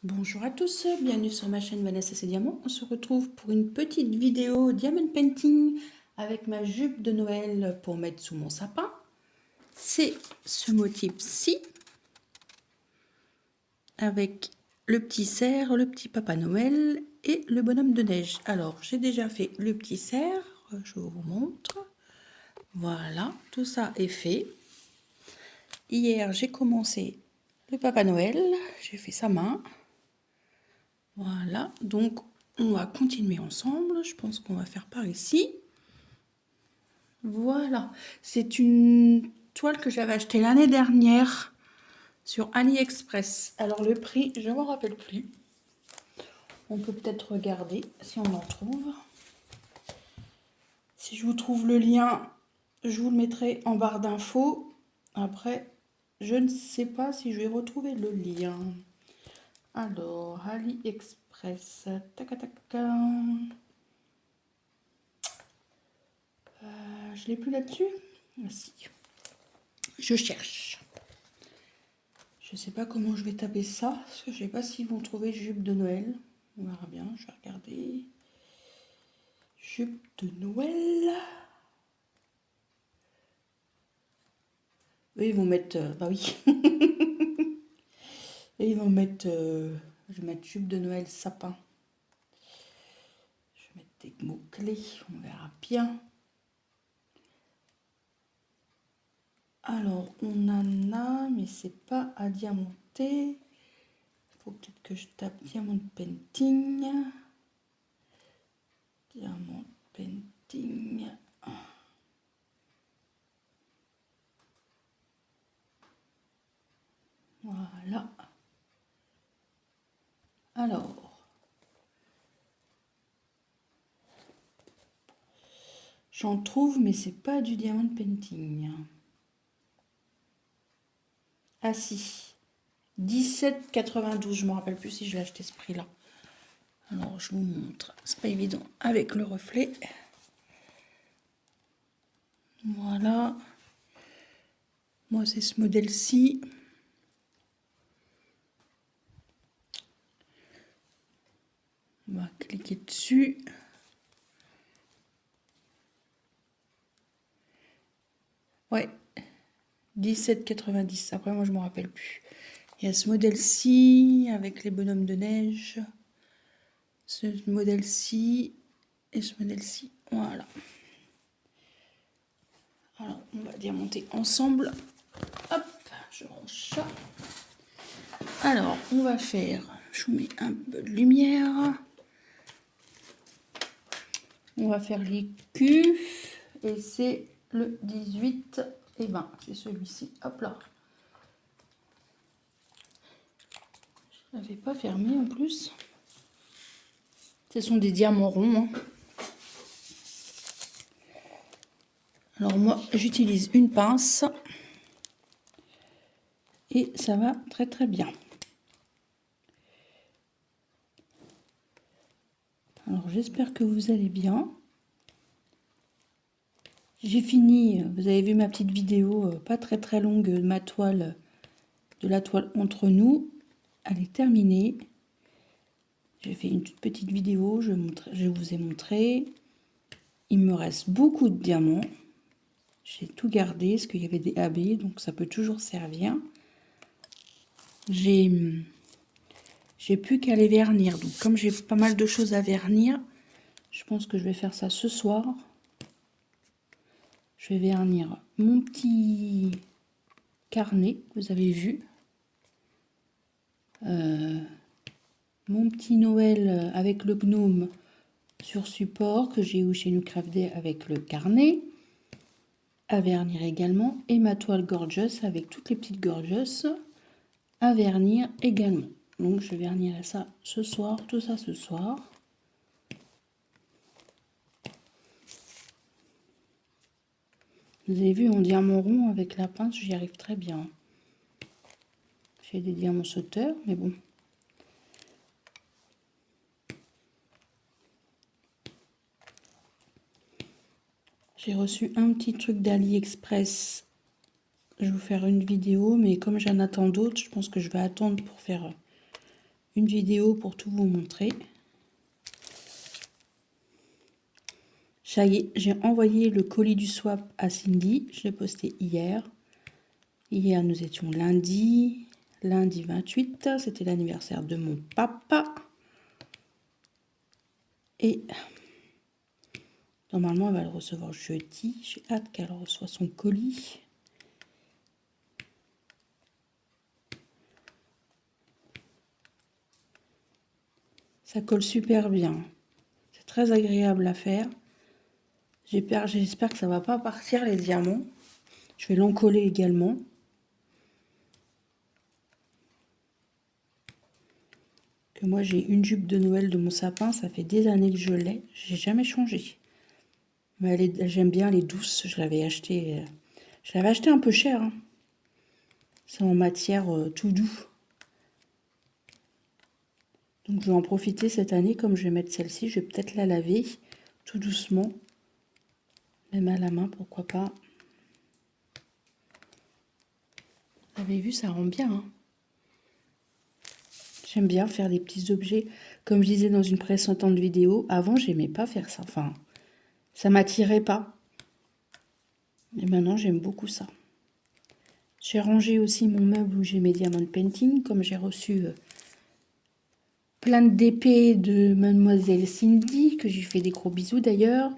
Bonjour à tous, bienvenue sur ma chaîne Vanessa c'est Diamant. On se retrouve pour une petite vidéo Diamond Painting avec ma jupe de Noël pour mettre sous mon sapin. C'est ce motif-ci avec le petit cerf, le petit Papa Noël et le bonhomme de neige. Alors j'ai déjà fait le petit cerf, je vous montre. Voilà, tout ça est fait. Hier j'ai commencé le Papa Noël, j'ai fait sa main. Voilà, donc on va continuer ensemble. Je pense qu'on va faire par ici. Voilà, c'est une toile que j'avais achetée l'année dernière sur AliExpress. Alors le prix, je ne m'en rappelle plus. On peut peut-être regarder si on en trouve. Si je vous trouve le lien, je vous le mettrai en barre d'infos. Après, je ne sais pas si je vais retrouver le lien. Alors, AliExpress, tac tac tac. Je l'ai plus là-dessus. Ah, si. Je cherche. Je sais pas comment je vais taper ça, parce que je sais pas s'ils vont trouver jupe de Noël. On verra bien, je vais regarder. Jupe de Noël. Eux, ils vont mettre... bah oui. Et ils vont mettre... je vais mettre jupe de Noël sapin. Je vais mettre des mots-clés, on verra bien. Alors, on en a, mais c'est pas à diamanter. Il faut peut-être que je tape Diamond Painting. Diamond Painting. Voilà. Alors, j'en trouve, mais c'est pas du Diamond Painting. Ah si, 17,92. Je me rappelle plus si je l'ai acheté ce prix-là. Alors, je vous montre. C'est pas évident avec le reflet. Voilà. Moi, c'est ce modèle-ci. On va cliquer dessus. Ouais, 17,90. Après, moi, je me rappelle plus. Il y a ce modèle-ci avec les bonhommes de neige. Ce modèle-ci et ce modèle-ci. Voilà. Alors, on va diamanter ensemble. Hop, je range ça. Alors, on va faire... Je vous mets un peu de lumière. On va faire les culs. Et c'est le 18 et 20. C'est celui-ci. Hop là. Je ne l'avais pas fermé en plus. Ce sont des diamants ronds. Hein. Alors moi, j'utilise une pince. Et ça va très très bien. Alors j'espère que vous allez bien. J'ai fini, vous avez vu ma petite vidéo, pas très très longue, de ma toile, de la toile entre nous. Elle est terminée. J'ai fait une toute petite vidéo, je vous ai montré. Il me reste beaucoup de diamants. J'ai tout gardé, parce qu'il y avait des AB, donc ça peut toujours servir. J'ai plus qu'à les vernir. Donc comme j'ai pas mal de choses à vernir, je pense que je vais faire ça ce soir. Je vais vernir mon petit carnet, que vous avez vu. Mon petit Noël avec le gnome sur support que j'ai eu chez New Craft Day avec le carnet. À vernir également. Et ma toile Gorgeous avec toutes les petites Gorgeous à vernir également. Donc je vernirai ça ce soir, tout ça ce soir. Vous avez vu mon diamant rond avec la pince, j'y arrive très bien. J'ai des diamants sauteurs, mais bon. J'ai reçu un petit truc d'AliExpress. Je vais vous faire une vidéo, mais comme j'en attends d'autres, je pense que je vais attendre pour faire une vidéo pour tout vous montrer. Ça y est, j'ai envoyé le colis du swap à Cindy. Je l'ai posté hier. Hier, nous étions lundi 28. C'était l'anniversaire de mon papa. Et normalement, elle va le recevoir jeudi. J'ai hâte qu'elle reçoive son colis. Ça colle super bien. C'est très agréable à faire. J'espère que ça va pas partir les diamants. Je vais l'encoller également. Que moi j'ai une jupe de Noël de mon sapin, ça fait des années que je l'ai. J'ai jamais changé. Mais j'aime bien, elle est douce. Je l'avais acheté un peu cher. Hein. C'est en matière tout doux. Donc je vais en profiter cette année, comme je vais mettre celle-ci, je vais peut-être la laver tout doucement. Même à la main, pourquoi pas. Vous avez vu, ça rend bien. Hein. J'aime bien faire des petits objets. Comme je disais dans une précédente vidéo, avant, j'aimais pas faire ça. Enfin, ça m'attirait pas. Et maintenant, j'aime beaucoup ça. J'ai rangé aussi mon meuble où j'ai mes diamond painting, comme j'ai reçu plein d'épées de Mademoiselle Cindy, que j'ai fait des gros bisous d'ailleurs.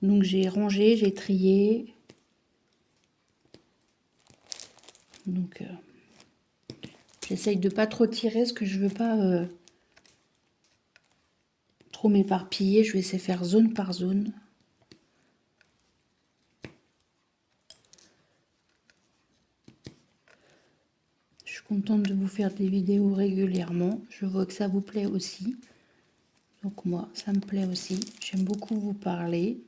Donc j'ai rangé, j'ai trié. Donc j'essaye de pas trop tirer, parce que je veux pas trop m'éparpiller. Je vais essayer de faire zone par zone. Je suis contente de vous faire des vidéos régulièrement. Je vois que ça vous plaît aussi. Donc moi, ça me plaît aussi. J'aime beaucoup vous parler.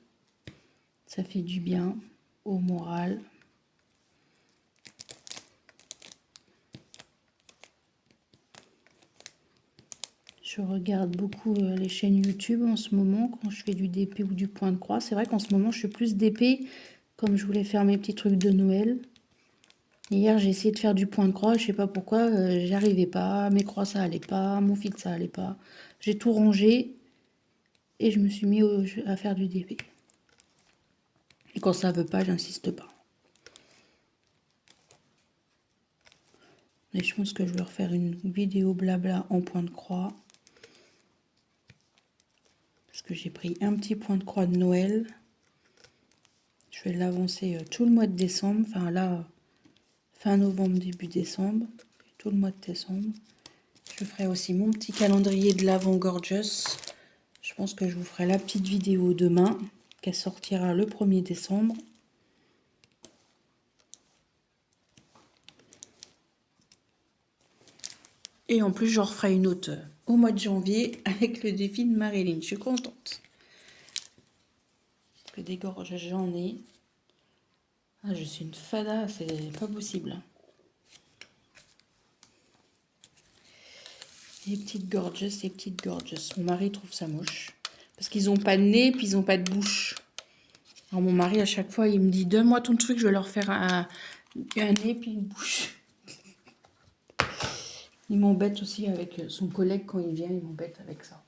Ça fait du bien au moral. Je regarde beaucoup les chaînes YouTube en ce moment quand je fais du DP ou du point de croix. C'est vrai qu'en ce moment, je suis plus DP comme je voulais faire mes petits trucs de Noël. Hier, j'ai essayé de faire du point de croix. Je sais pas pourquoi, j'y arrivais pas. Mes croix, ça allait pas. Mon fil, ça allait pas. J'ai tout rangé et je me suis mis à faire du DP. Et quand ça veut pas, j'insiste pas. Et je pense que je vais refaire une vidéo blabla en point de croix. Parce que j'ai pris un petit point de croix de Noël. Je vais l'avancer tout le mois de décembre. Enfin là, fin novembre, début décembre. Tout le mois de décembre. Je ferai aussi mon petit calendrier de l'Avent Gorgeous. Je pense que je vous ferai la petite vidéo demain. Qu'elle sortira le 1er décembre. Et en plus, j'en referai une autre au mois de janvier avec le défi de Marilyn. Je suis contente. Parce que des gorges, j'en ai. Ah, je suis une fada, c'est pas possible. Les petites gorgeous, les petites gorgeous. Mon mari trouve ça moche. Parce qu'ils n'ont pas de nez, puis ils n'ont pas de bouche. Alors mon mari, à chaque fois, il me dit, donne-moi ton truc, je vais leur faire un nez, puis une bouche. Il m'embête aussi avec son collègue quand il vient, il m'embête avec ça.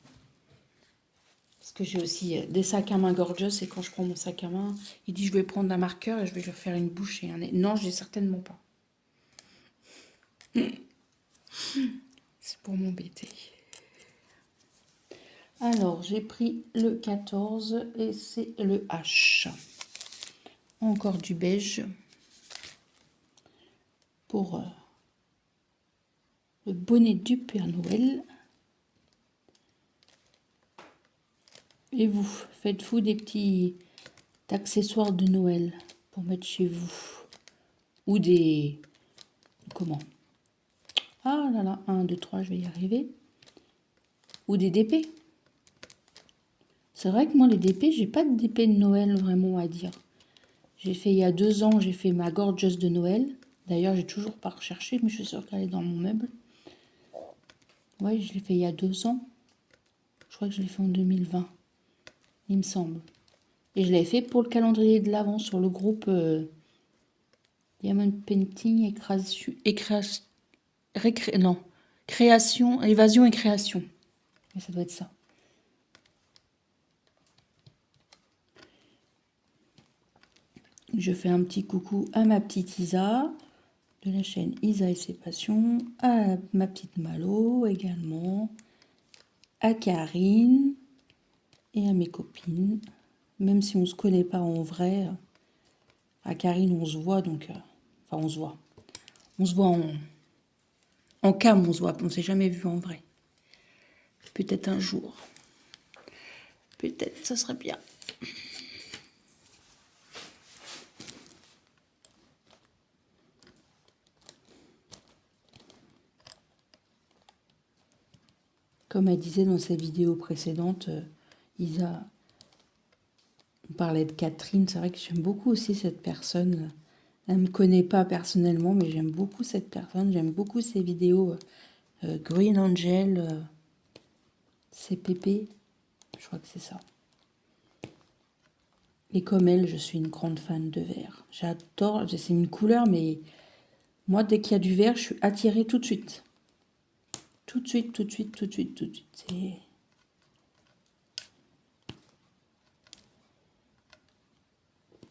Parce que j'ai aussi des sacs à main gorgeous, et quand je prends mon sac à main, il dit, je vais prendre un marqueur et je vais leur faire une bouche et un nez. Non, je l'ai certainement pas. C'est pour m'embêter. Alors, j'ai pris le 14 et c'est le H. Encore du beige pour le bonnet du Père Noël. Et vous, faites-vous des petits accessoires de Noël pour mettre chez vous. Ou des... Comment? Ah là là, 1, 2, 3, je vais y arriver. Ou des DP. C'est vrai que moi, les DP, j'ai pas de DP de Noël vraiment à dire. J'ai fait il y a 2 ans, j'ai fait ma Gorgeous de Noël. D'ailleurs, j'ai toujours pas recherché, mais je suis sûre qu'elle est dans mon meuble. Ouais, je l'ai fait il y a 2 ans. Je crois que je l'ai fait en 2020, il me semble. Et je l'avais fait pour le calendrier de l'Avent sur le groupe Diamond Painting non, Création, évasion et création. Mais ça doit être ça. Je fais un petit coucou à ma petite Isa, de la chaîne Isa et ses passions, à ma petite Malo également, à Karine et à mes copines. Même si on ne se connaît pas en vrai, à Karine on se voit, donc... enfin on se voit. On se voit en cam, on se voit, on ne s'est jamais vu en vrai. Peut-être un jour. Peut-être, ça serait bien. Comme elle disait dans sa vidéo précédente, Isa, on parlait de Catherine, c'est vrai que j'aime beaucoup aussi cette personne. Elle ne me connaît pas personnellement, mais j'aime beaucoup cette personne, j'aime beaucoup ses vidéos. Green Angel, CPP, je crois que c'est ça. Et comme elle, je suis une grande fan de vert. J'adore, c'est une couleur, mais moi, dès qu'il y a du vert, je suis attirée tout de suite. Tout de suite, tout de suite, tout de suite, tout de suite. C'est...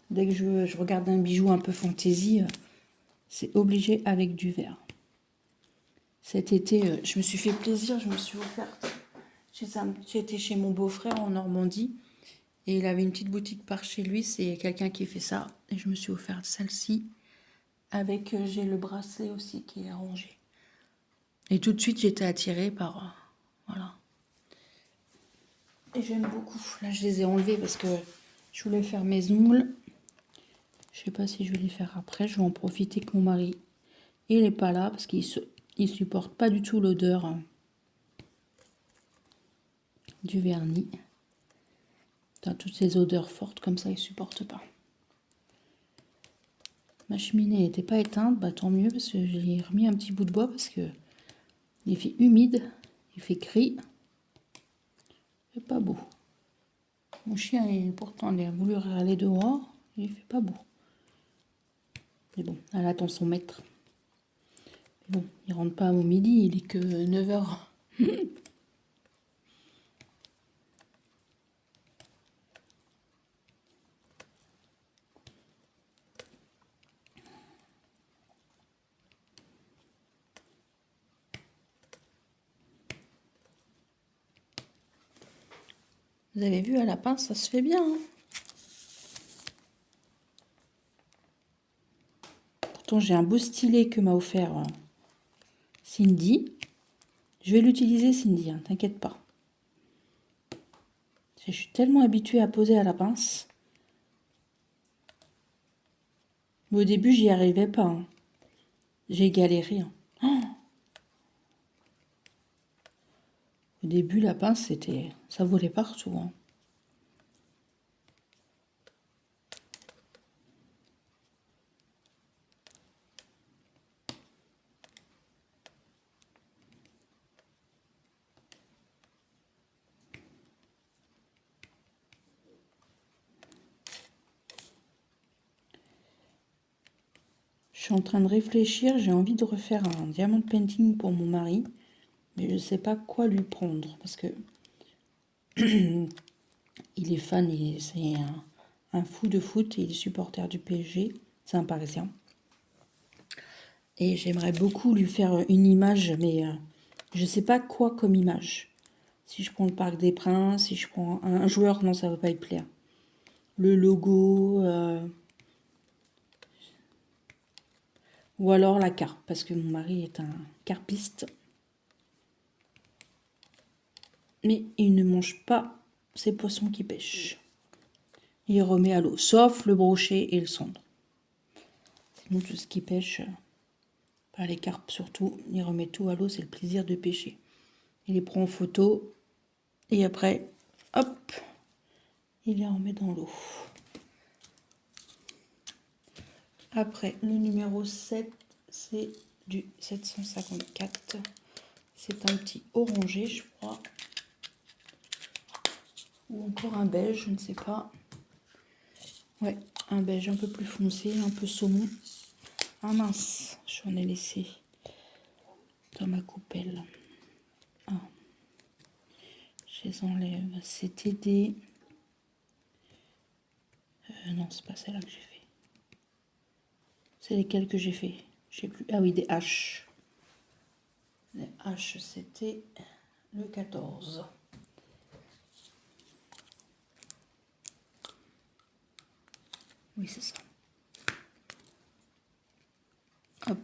Dès que je regarde un bijou un peu fantaisie, c'est obligé avec du vert. Cet été, je me suis fait plaisir, je me suis offerte. J'étais chez mon beau-frère en Normandie et il avait une petite boutique par chez lui, c'est quelqu'un qui fait ça. Et je me suis offerte celle-ci avec, j'ai le bracelet aussi qui est rangé. Et tout de suite, j'étais attirée par... voilà. Et j'aime beaucoup. Là, je les ai enlevés parce que je voulais faire mes ongles. Je sais pas si je vais les faire après. Je vais en profiter que mon mari, il n'est pas là parce qu'il supporte pas du tout l'odeur du vernis. Toutes ces odeurs fortes comme ça, il supporte pas. Ma cheminée n'était pas éteinte, bah tant mieux parce que j'ai remis un petit bout de bois parce que il fait humide, il fait gris. C'est pas beau. Mon chien, pourtant, il a voulu aller dehors, il fait pas beau. Mais bon, elle attend son maître. Mais bon, il rentre pas au midi, il est que 9h. Vous avez vu, à la pince, ça se fait bien. Hein. Pourtant, j'ai un beau stylet que m'a offert Cindy. Je vais l'utiliser, Cindy, hein, t'inquiète pas. Je suis tellement habituée à poser à la pince. Mais au début, j'y arrivais pas. Hein. J'ai galéré. Hein. Oh, au début, la pince, ça volait partout. Hein. Je suis en train de réfléchir. J'ai envie de refaire un diamond painting pour mon mari. Mais je ne sais pas quoi lui prendre. Parce que il est fan. C'est un fou de foot. Il est supporter du PSG. C'est un Parisien. Et j'aimerais beaucoup lui faire une image. Mais je ne sais pas quoi comme image. Si je prends le Parc des Princes, si je prends un joueur, non, ça ne va pas y plaire. Le logo, ou alors la carpe, parce que mon mari est un carpiste. Mais il ne mange pas ces poissons qui pêchent. Il remet à l'eau, sauf le brochet et le cendre. Sinon, tout ce qui pêche, pas les carpes surtout, il remet tout à l'eau, c'est le plaisir de pêcher. Il les prend en photo, et après, hop, il les remet dans l'eau. Après, le numéro 7, c'est du 754. C'est un petit orangé, je crois. Ou encore un beige, je ne sais pas. Ouais, un beige un peu plus foncé, un peu saumon. Ah mince, j'en ai laissé. dans ma coupelle. Ah. Je les enlève. C'était des... non, c'est pas celle-là que j'ai fait. C'est lesquelles que j'ai fait? Je sais plus. Ah oui, des haches. Les haches, c'était le 14. Oui, c'est ça. Hop.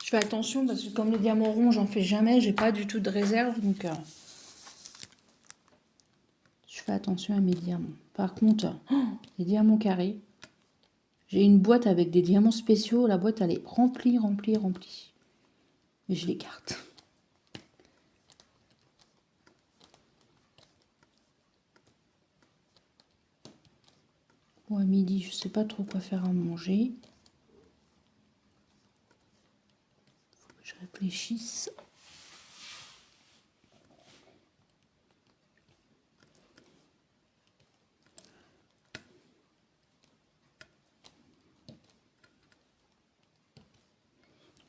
Je fais attention parce que comme le diamant rond, j'en fais jamais. J'ai pas du tout de réserve. Donc, je fais attention à mes diamants. Par contre, les diamants carrés. J'ai une boîte avec des diamants spéciaux. La boîte, elle est remplie, remplie, remplie. Mais je l'écarte. Bon, à midi, je sais pas trop quoi faire à manger. Faut que je réfléchisse.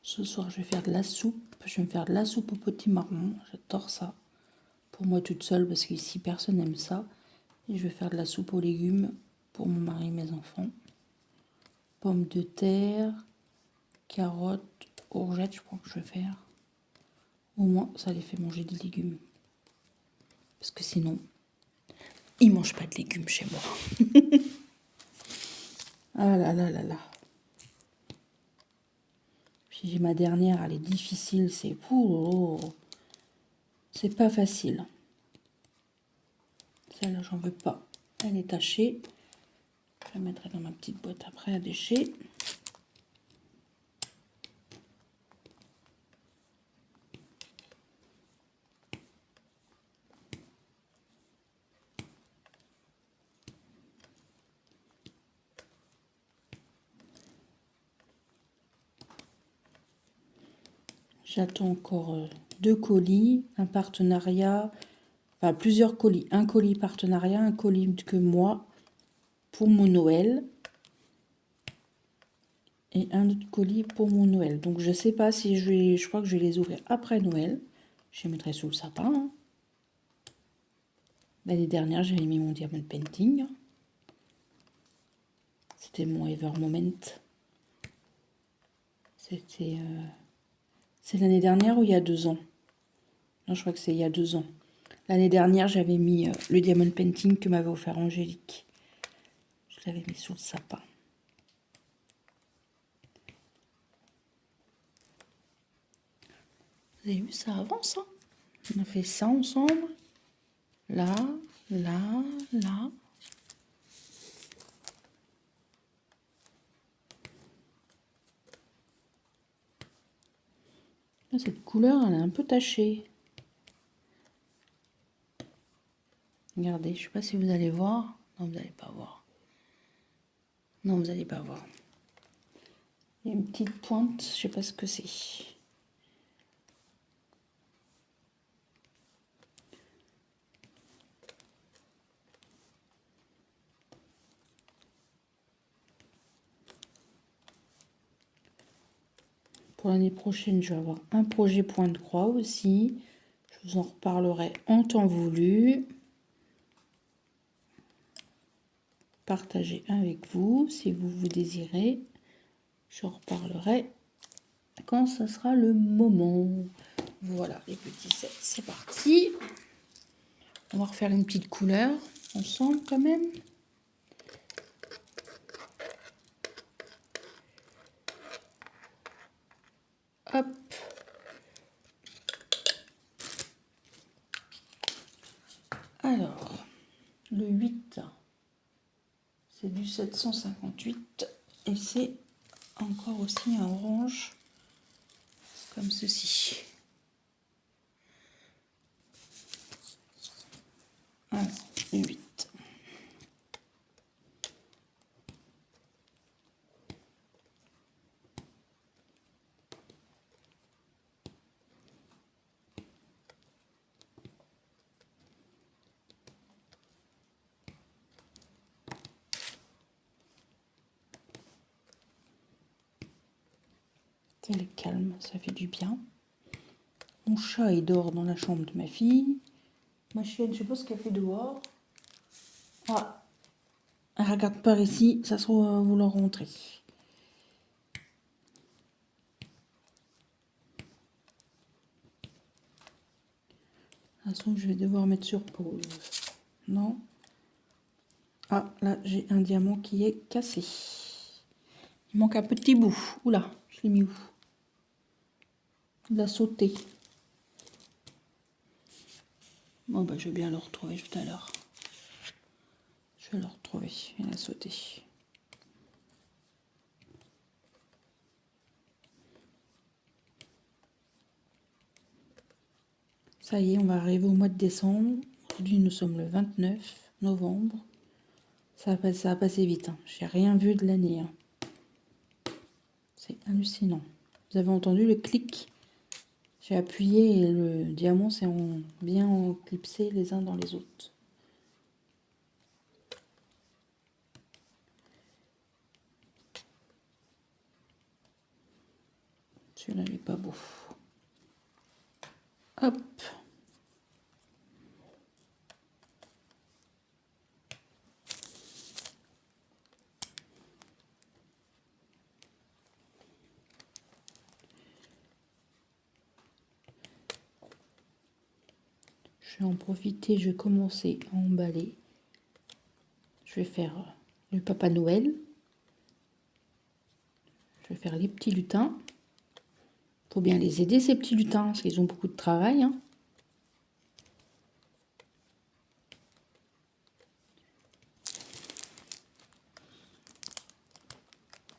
Ce soir, je vais faire de la soupe. Je vais me faire de la soupe au potimarron. J'adore ça. Pour moi toute seule, parce qu'ici, personne n'aime ça. Et je vais faire de la soupe aux légumes pour mon mari et mes enfants. Pommes de terre, carottes, courgettes, je crois que je vais faire. Au moins, ça les fait manger des légumes. Parce que sinon, ils mangent pas de légumes chez moi. Ah là là là là. Puis j'ai ma dernière, elle est difficile, c'est... C'est pas facile. Celle-là, j'en veux pas. Elle est tachée. Je la mettrai dans ma petite boîte après à déchets. J'attends encore 2 colis, un partenariat, enfin plusieurs colis. Un colis partenariat, un colis que moi pour mon Noël. Et un autre colis pour mon Noël. Donc je sais pas si je crois que je vais les ouvrir après Noël. Je les mettrai sous le sapin. Hein. L'année dernière, j'avais mis mon diamond painting. C'était mon Ever Moment. C'était... C'est l'année dernière ou il y a 2 ans? Non, je crois que c'est il y a 2 ans. L'année dernière, j'avais mis le diamond painting que m'avait offert Angélique. Je l'avais mis sous le sapin. Vous avez vu, ça avance. Hein, on a fait ça ensemble. Là, là, là. Là, cette couleur, elle est un peu tachée. Regardez, je ne sais pas si vous allez voir. Non, vous n'allez pas voir. Non, vous n'allez pas voir. Il y a une petite pointe, je ne sais pas ce que c'est. Pour l'année prochaine, je vais avoir un projet point de croix aussi. Je vous en reparlerai en temps voulu. Partager avec vous si vous désirez. Je reparlerai quand ça sera le moment. Voilà les petits sets, c'est parti. On va refaire une petite couleur ensemble quand même. Hop. Alors, le 8, c'est du 758 et c'est encore aussi un orange comme ceci. Alors, le 8. Elle est calme, ça fait du bien. Mon chat, il dort dans la chambre de ma fille. Ma chienne, je sais pas ce qu'elle fait dehors. Ah, elle regarde par ici, ça se trouve vouloir rentrer. De toute façon, je vais devoir mettre sur pause. Non. Ah, là, j'ai un diamant qui est cassé. Il manque un petit bout. Oula, je l'ai mis où? Il a sauté. Bon, bah, je vais bien le retrouver tout à l'heure. Je vais le retrouver. Il a sauté. Ça y est, on va arriver au mois de décembre. Aujourd'hui, nous sommes le 29 novembre. Ça a passé vite. Hein. J'ai rien vu de l'année. Hein. C'est hallucinant. Vous avez entendu le clic? J'ai appuyé et le diamant s'est bien clipsé les uns dans les autres. Celui-là, il n'est pas beau. Hop. Je vais en profiter, je vais commencer à emballer. Je vais faire le Papa Noël. Je vais faire les petits lutins. Faut bien les aider, ces petits lutins, parce qu'ils ont beaucoup de travail. Hein.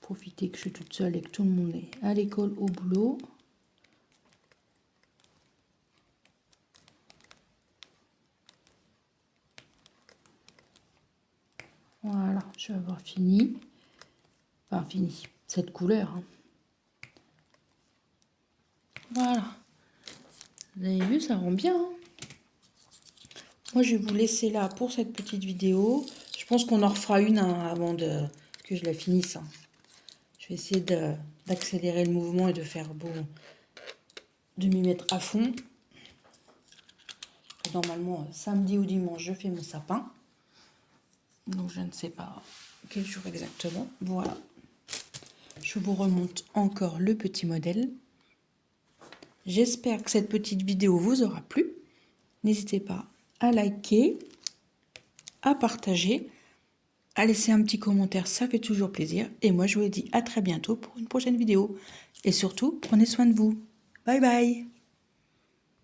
Profiter que je suis toute seule et que tout le monde est à l'école, au boulot. Voilà, je vais avoir fini. Enfin, fini. Cette couleur. Hein. Voilà. Vous avez vu, ça rend bien. Hein. Moi, je vais vous laisser là pour cette petite vidéo. Je pense qu'on en refera une hein, avant que je la finisse. Hein. Je vais essayer d'accélérer le mouvement et de faire beau, de m'y mettre à fond. Normalement, samedi ou dimanche, je fais mon sapin. Donc, je ne sais pas quel jour exactement. Voilà. Je vous remonte encore le petit modèle. J'espère que cette petite vidéo vous aura plu. N'hésitez pas à liker, à partager, à laisser un petit commentaire, ça fait toujours plaisir. Et moi, je vous dis à très bientôt pour une prochaine vidéo. Et surtout, prenez soin de vous. Bye bye!